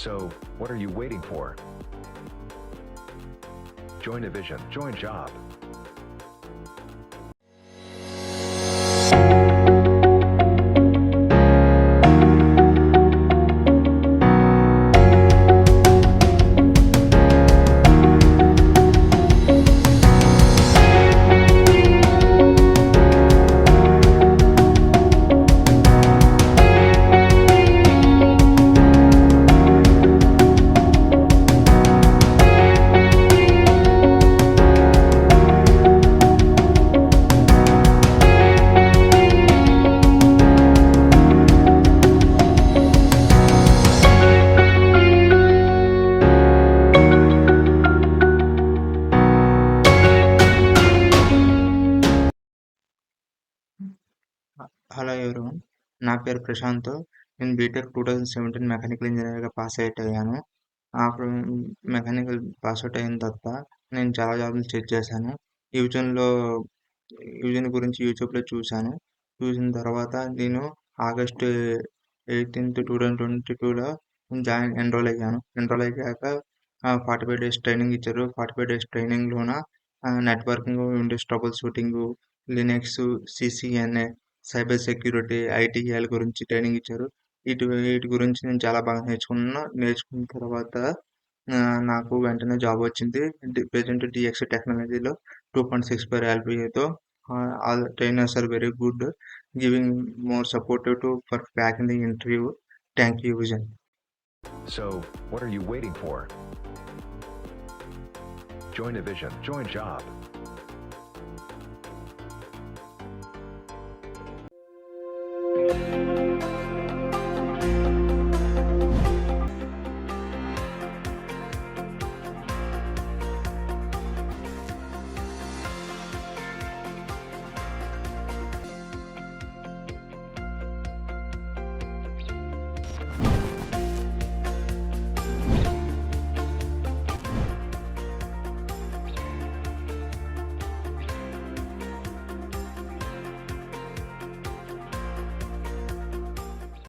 So, what are you waiting for? Join Evision, join job. Hello everyone, నా పేరు ప్రశాంత్. నేను BTech 2017 mechanical ఇంజనీర్గా pass out అయ్యాను. అప్పుడు మెకానికల్ పాస్ అవుట్ అయిన తర్వాత నేను చాలా జాబ్లు చెక్ చేశాను. యూజన్ గురించి యూట్యూబ్లో చూశాను. చూసిన తర్వాత నేను ఆగస్టు 18, 2022లో ఎన్రోల్ అయ్యాను. ఎన్రోల్ అయ్యాక 45 డేస్ ట్రైనింగ్ ఇచ్చారు. 45 డేస్ ట్రైనింగ్లోన networking, Windows troubleshooting, Linux, CCNA, cyber security, ITIL గురించి ట్రైనింగ్ ఇచ్చారు. వీటి గురించి నేను చాలా బాగా నేర్చుకున్న తర్వాత నాకు వెంటనే జాబ్ వచ్చింది. ప్రెజెంట్ డిఎక్స్ టెక్నాలజీలో 2.6 LPAతో. All trainers are very good, giving more supportive to far back in the interview. Thank you Vision. So, what are you waiting for? Join Evision, join job.